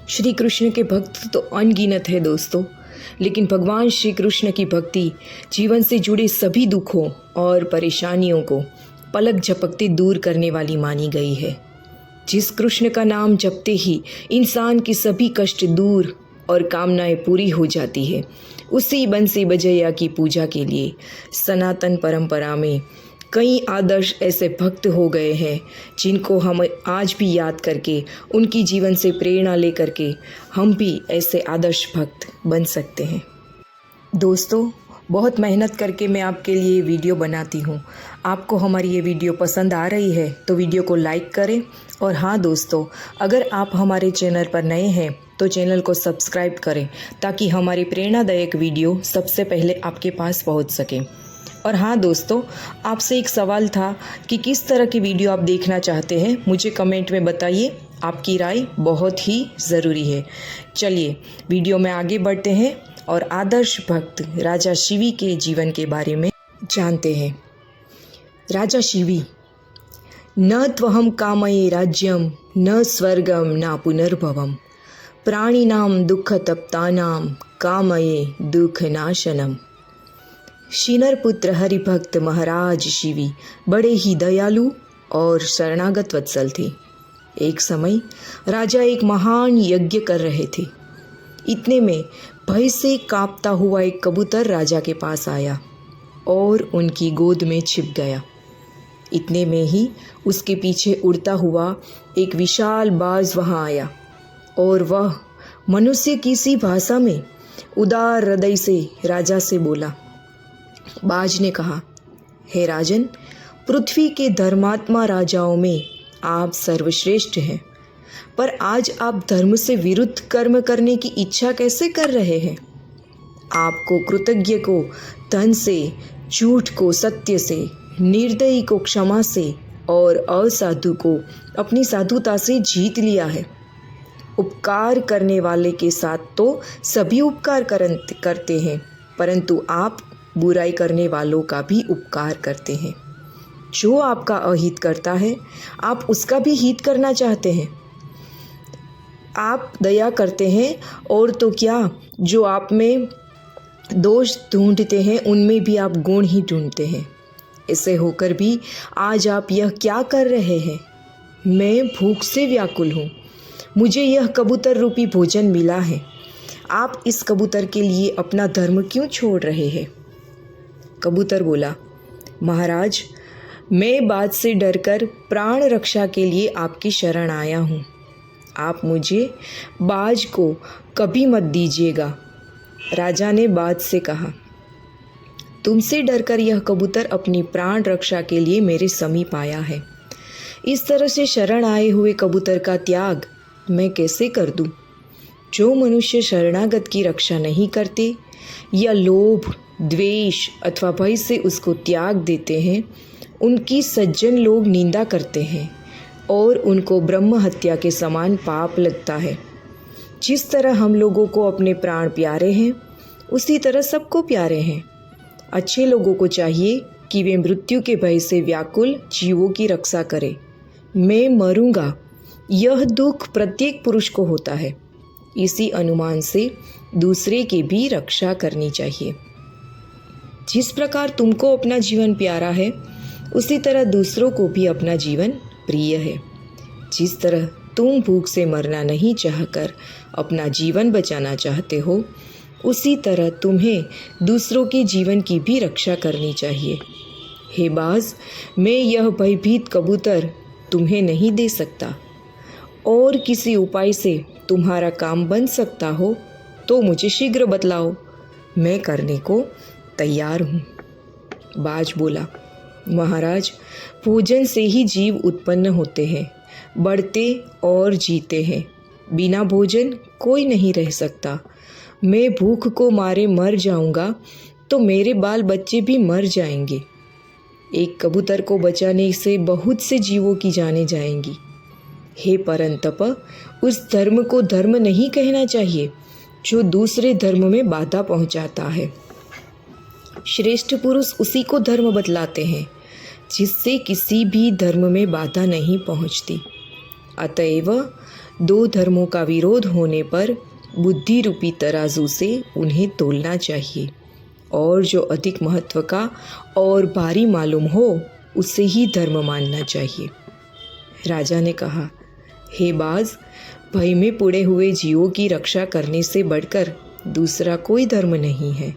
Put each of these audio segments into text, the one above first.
श्री कृष्ण के भक्त तो अनगिनत है दोस्तों, लेकिन भगवान श्री कृष्ण की भक्ति जीवन से जुड़े सभी दुखों और परेशानियों को पलक झपकते दूर करने वाली मानी गई है। जिस कृष्ण का नाम जपते ही इंसान की सभी कष्ट दूर और कामनाएं पूरी हो जाती है, उसी बंसी बजैया की पूजा के लिए सनातन परंपरा में कई आदर्श ऐसे भक्त हो गए हैं जिनको हम आज भी याद करके उनकी जीवन से प्रेरणा लेकर के हम भी ऐसे आदर्श भक्त बन सकते हैं। दोस्तों, बहुत मेहनत करके मैं आपके लिए वीडियो बनाती हूँ। आपको हमारी ये वीडियो पसंद आ रही है तो वीडियो को लाइक करें। और हाँ दोस्तों, अगर आप हमारे चैनल पर नए हैं तो चैनल को सब्सक्राइब करें ताकि हमारी प्रेरणादायक वीडियो सबसे पहले आपके पास पहुँच सके। और हाँ दोस्तों, आपसे एक सवाल था कि किस तरह की वीडियो आप देखना चाहते हैं, मुझे कमेंट में बताइए। आपकी राय बहुत ही ज़रूरी है। चलिए वीडियो में आगे बढ़ते हैं और आदर्श भक्त राजा शिवी के जीवन के बारे में जानते हैं। राजा शिवी, न त्वहं कामये राज्यम न स्वर्गम न पुनर्भवम प्राणिनां दुःखतप्तानां कामये दुःखनाशनम। शिनर पुत्र हरिभक्त महाराज शिवी बड़े ही दयालु और शरणागत वत्सल थे। एक समय राजा एक महान यज्ञ कर रहे थे। इतने में भय से कांपता हुआ एक कबूतर राजा के पास आया और उनकी गोद में छिप गया। इतने में ही उसके पीछे उड़ता हुआ एक विशाल बाज वहाँ आया और वह मनुष्य की सी भाषा में उदार हृदय से राजा से बोला। बाज ने कहा, हे राजन, पृथ्वी के धर्मात्मा राजाओं में आप सर्वश्रेष्ठ हैं, पर आज आप धर्म से विरुद्ध कर्म करने की इच्छा कैसे कर रहे हैं? आपको कृतज्ञ को धन से, झूठ को सत्य से, निर्दयी को क्षमा से और असाधु को अपनी साधुता से जीत लिया है। उपकार करने वाले के साथ तो सभी उपकार करते हैं, परंतु आप बुराई करने वालों का भी उपकार करते हैं। जो आपका अहित करता है, आप उसका भी हित करना चाहते हैं। आप दया करते हैं और तो क्या, जो आप में दोष ढूंढते हैं उनमें भी आप गुण ही ढूंढते हैं। ऐसे होकर भी आज आप यह क्या कर रहे हैं? मैं भूख से व्याकुल हूँ, मुझे यह कबूतर रूपी भोजन मिला है। आप इस कबूतर के लिए अपना धर्म क्यों छोड़ रहे हैं? कबूतर बोला, महाराज, मैं बाज से डरकर प्राण रक्षा के लिए आपकी शरण आया हूँ। आप मुझे बाज को कभी मत दीजिएगा। राजा ने बाज से कहा, तुमसे डरकर यह कबूतर अपनी प्राण रक्षा के लिए मेरे समीप आया है। इस तरह से शरण आए हुए कबूतर का त्याग मैं कैसे कर दूँ? जो मनुष्य शरणागत की रक्षा नहीं करते या लोभ, द्वेष अथवा भय से उसको त्याग देते हैं, उनकी सज्जन लोग निंदा करते हैं और उनको ब्रह्म हत्या के समान पाप लगता है। जिस तरह हम लोगों को अपने प्राण प्यारे हैं, उसी तरह सबको प्यारे हैं। अच्छे लोगों को चाहिए कि वे मृत्यु के भय से व्याकुल जीवों की रक्षा करें। मैं मरूंगा, यह दुख प्रत्येक पुरुष को होता है। इसी अनुमान से दूसरे की भी रक्षा करनी चाहिए। जिस प्रकार तुमको अपना जीवन प्यारा है, उसी तरह दूसरों को भी अपना जीवन प्रिय है। जिस तरह तुम भूख से मरना नहीं चाहकर अपना जीवन बचाना चाहते हो, उसी तरह तुम्हें दूसरों के जीवन की भी रक्षा करनी चाहिए। हे बाज, मैं यह भयभीत कबूतर तुम्हें नहीं दे सकता, और किसी उपाय से तुम्हारा काम बन सकता हो तो मुझे शीघ्र बतलाओ, मैं करने को तैयार हूँ। बाज बोला, महाराज, भोजन से ही जीव उत्पन्न होते हैं, बढ़ते और जीते हैं। बिना भोजन कोई नहीं रह सकता। मैं भूख को मारे मर जाऊंगा तो मेरे बाल बच्चे भी मर जाएंगे। एक कबूतर को बचाने से बहुत से जीवों की जानें जाएंगी। हे परंतप, उस धर्म को धर्म नहीं कहना चाहिए जो दूसरे धर्म में बाधा पहुंचाता है। श्रेष्ठ पुरुष उसी को धर्म बतलाते हैं जिससे किसी भी धर्म में बाधा नहीं पहुंचती। अतएव दो धर्मों का विरोध होने पर बुद्धि रूपी तराजू से उन्हें तोलना चाहिए और जो अधिक महत्व का और भारी मालूम हो उसे ही धर्म मानना चाहिए। राजा ने कहा, हे बाज, भय में पुड़े हुए जीवों की रक्षा करने से बढ़कर दूसरा कोई धर्म नहीं है।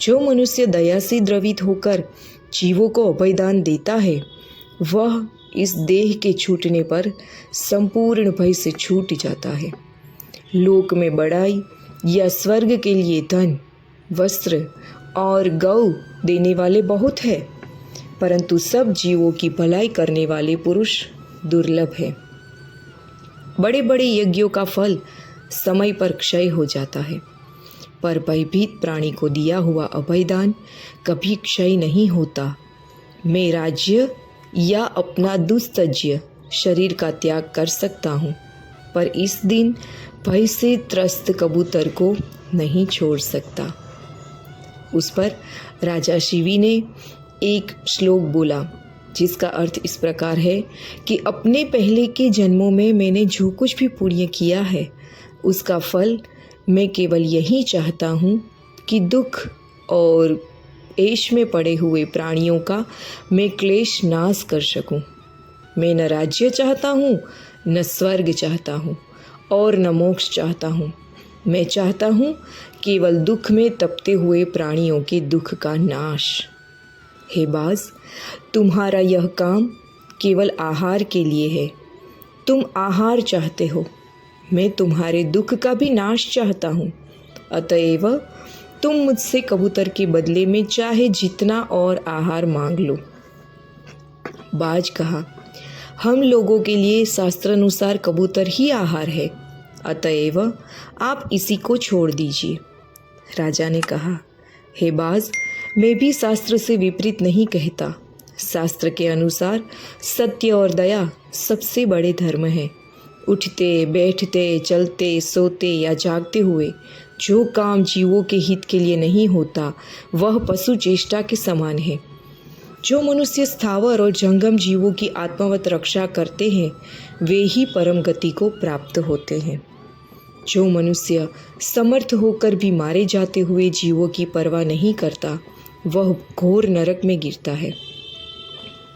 जो मनुष्य दया से द्रवित होकर जीवों को अभयदान देता है वह इस देह के छूटने पर संपूर्ण भय से छूट जाता है। लोक में बड़ाई या स्वर्ग के लिए धन, वस्त्र और गौ देने वाले बहुत है, परंतु सब जीवों की भलाई करने वाले पुरुष दुर्लभ है। बड़े बड़े यज्ञों का फल समय पर क्षय हो जाता है, पर भयभीत प्राणी को दिया हुआ अभयदान कभी क्षय नहीं होता। मैं राज्य या अपना दुस्तज्य शरीर का त्याग कर सकता हूँ, पर इस दिन भय से त्रस्त कबूतर को नहीं छोड़ सकता। उस पर राजा शिवी ने एक श्लोक बोला जिसका अर्थ इस प्रकार है कि अपने पहले के जन्मों में मैंने जो कुछ भी पुण्य किया है उसका फल मैं केवल यही चाहता हूँ कि दुख और ऐश में पड़े हुए प्राणियों का मैं क्लेश नाश कर सकूं। मैं न राज्य चाहता हूँ, न स्वर्ग चाहता हूँ और न मोक्ष चाहता हूँ। मैं चाहता हूँ केवल दुख में तपते हुए प्राणियों के दुख का नाश। हे बाज, तुम्हारा यह काम केवल आहार के लिए है। तुम आहार चाहते हो, मैं तुम्हारे दुख का भी नाश चाहता हूँ। अतएव तुम मुझसे कबूतर के बदले में चाहे जितना और आहार मांग लो। बाज कहा, हम लोगों के लिए शास्त्रानुसार कबूतर ही आहार है, अतएव आप इसी को छोड़ दीजिए। राजा ने कहा, हे बाज, मैं भी शास्त्र से विपरीत नहीं कहता। शास्त्र के अनुसार सत्य और दया सबसे बड़े धर्म हैं। उठते, बैठते, चलते, सोते या जागते हुए जो काम जीवों के हित के लिए नहीं होता वह पशु चेष्टा के समान है। जो मनुष्य स्थावर और जंगम जीवों की आत्मवत रक्षा करते हैं वे ही परम गति को प्राप्त होते हैं। जो मनुष्य समर्थ होकर भी मारे जाते हुए जीवों की परवाह नहीं करता वह घोर नरक में गिरता है।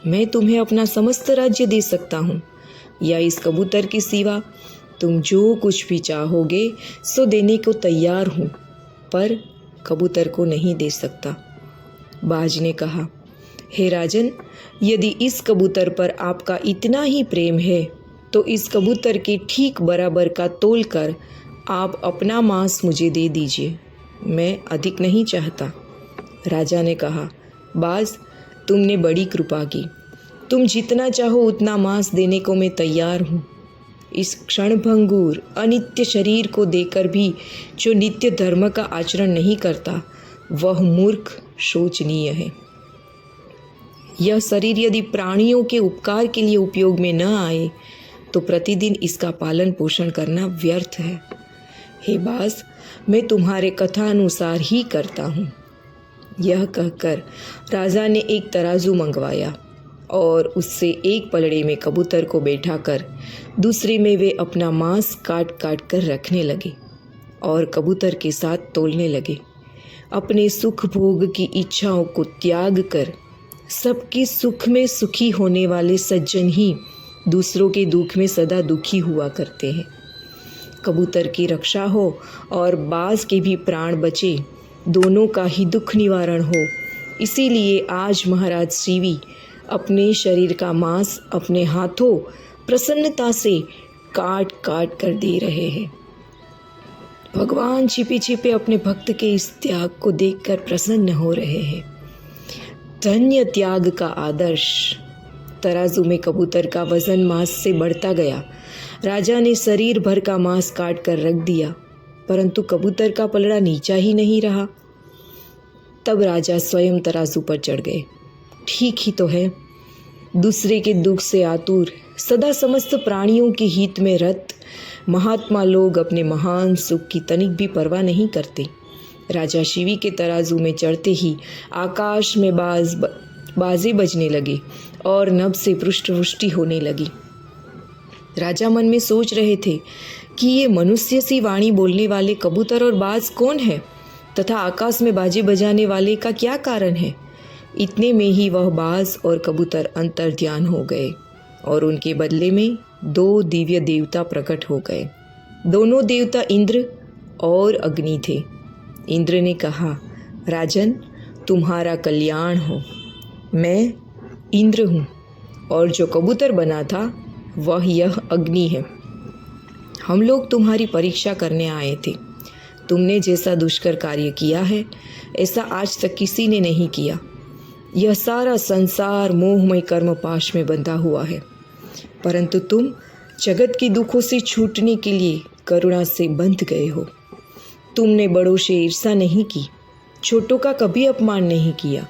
मैं तुम्हें अपना समस्त राज्य दे सकता हूँ या इस कबूतर के सिवा तुम जो कुछ भी चाहोगे सो देने को तैयार हूँ, पर कबूतर को नहीं दे सकता। बाज ने कहा, हे राजन, यदि इस कबूतर पर आपका इतना ही प्रेम है तो इस कबूतर के ठीक बराबर का तोल कर आप अपना मांस मुझे दे दीजिए, मैं अधिक नहीं चाहता। राजा ने कहा, बाज, तुमने बड़ी कृपा की, तुम जितना चाहो उतना मांस देने को मैं तैयार हूँ। इस क्षणभंगुर अनित्य शरीर को देकर भी जो नित्य धर्म का आचरण नहीं करता वह मूर्ख शोचनीय है। यह शरीर यदि प्राणियों के उपकार के लिए उपयोग में न आए तो प्रतिदिन इसका पालन पोषण करना व्यर्थ है। हे बाज, मैं तुम्हारे कथा अनुसार ही करता हूँ। यह कहकर राजा ने एक तराजू मंगवाया और उससे एक पलड़े में कबूतर को बैठाकर दूसरे में वे अपना मांस काट काट कर रखने लगे और कबूतर के साथ तोलने लगे। अपने सुख भोग की इच्छाओं को त्याग कर सबके सुख में सुखी होने वाले सज्जन ही दूसरों के दुख में सदा दुखी हुआ करते हैं। कबूतर की रक्षा हो और बाज के भी प्राण बचे, दोनों का ही दुख निवारण हो, इसीलिए आज महाराज शिवी अपने शरीर का मांस अपने हाथों प्रसन्नता से काट काट कर दे रहे हैं। भगवान छिपे छिपे अपने भक्त के इस त्याग को देखकर प्रसन्न हो रहे हैं। धन्य त्याग का आदर्श। तराजू में कबूतर का वजन मांस से बढ़ता गया। राजा ने शरीर भर का मांस काट कर रख दिया, परंतु कबूतर का पलड़ा नीचा ही नहीं रहा। तब राजा स्वयं तराजू पर चढ़ गए। ठीक ही तो है, दूसरे के दुख से आतुर, सदा समस्त प्राणियों के हित में रत महात्मा लोग अपने महान सुख की तनिक भी परवाह नहीं करते। राजा शिवी के तराजू में चढ़ते ही आकाश में बाजे बजने लगे और नभ से पृष्ठवृष्टि होने लगी। राजा मन में सोच रहे थे कि ये मनुष्य सी वाणी बोलने वाले कबूतर और बाज कौन है तथा आकाश में बाजे बजाने वाले का क्या कारण है। इतने में ही वह बाज और कबूतर अंतर्ध्यान हो गए और उनके बदले में 2 दिव्य देवता प्रकट हो गए। दोनों देवता इंद्र और अग्नि थे। इंद्र ने कहा, राजन, तुम्हारा कल्याण हो। मैं इंद्र हूँ और जो कबूतर बना था वह यह अग्नि है। हम लोग तुम्हारी परीक्षा करने आए थे। तुमने जैसा दुष्कर कार्य किया है ऐसा आज तक किसी ने नहीं किया। यह सारा संसार मोहमय कर्मपाश में बंधा हुआ है, परंतु तुम जगत के दुखों से छूटने के लिए करुणा से बंध गए हो। तुमने बड़ों से ईर्ष्या नहीं की, छोटों का कभी अपमान नहीं किया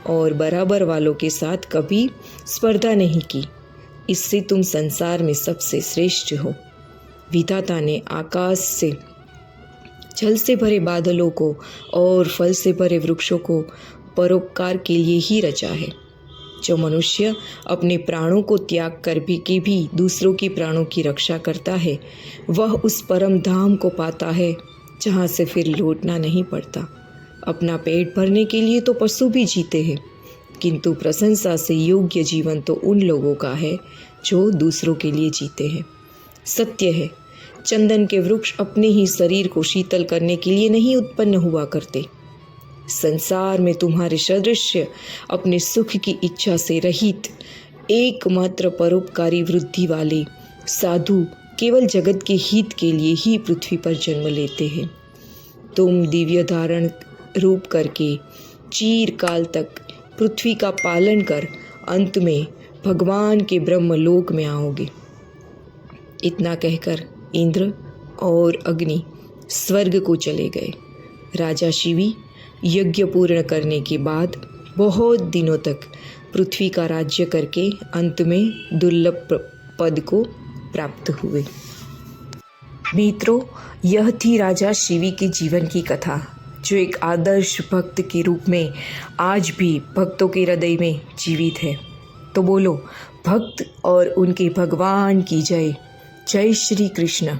और बराबर वालों के साथ कभी स्पर्धा नहीं की। इससे तुम संसार में सबसे श्रेष्ठ हो। विधाता ने आकाश से जल से भरे बादलों को और फल से भरे वृक्षों को परोपकार के लिए ही रचा है। जो मनुष्य अपने प्राणों को त्याग कर भी दूसरों के प्राणों की रक्षा करता है वह उस परम धाम को पाता है जहाँ से फिर लौटना नहीं पड़ता। अपना पेट भरने के लिए तो पशु भी जीते हैं, किंतु प्रशंसा से योग्य जीवन तो उन लोगों का है जो दूसरों के लिए जीते हैं। सत्य है, चंदन के वृक्ष अपने ही शरीर को शीतल करने के लिए नहीं उत्पन्न हुआ करते। संसार में तुम्हारे सदृश्य अपने सुख की इच्छा से रहित एकमात्र परोपकारी वृद्धि वाले साधु केवल जगत के हित के लिए ही पृथ्वी पर जन्म लेते हैं। तुम दिव्य धारण रूप करके चिरकाल तक पृथ्वी का पालन कर अंत में भगवान के ब्रह्मलोक में आओगे। इतना कहकर इंद्र और अग्नि स्वर्ग को चले गए। राजा शिवी यज्ञ पूर्ण करने के बाद बहुत दिनों तक पृथ्वी का राज्य करके अंत में दुर्लभ पद को प्राप्त हुए। मित्रों, यह थी राजा शिवी के जीवन की कथा, जो एक आदर्श भक्त के रूप में आज भी भक्तों के हृदय में जीवित है। तो बोलो, भक्त और उनके भगवान की जय। जय श्री कृष्ण।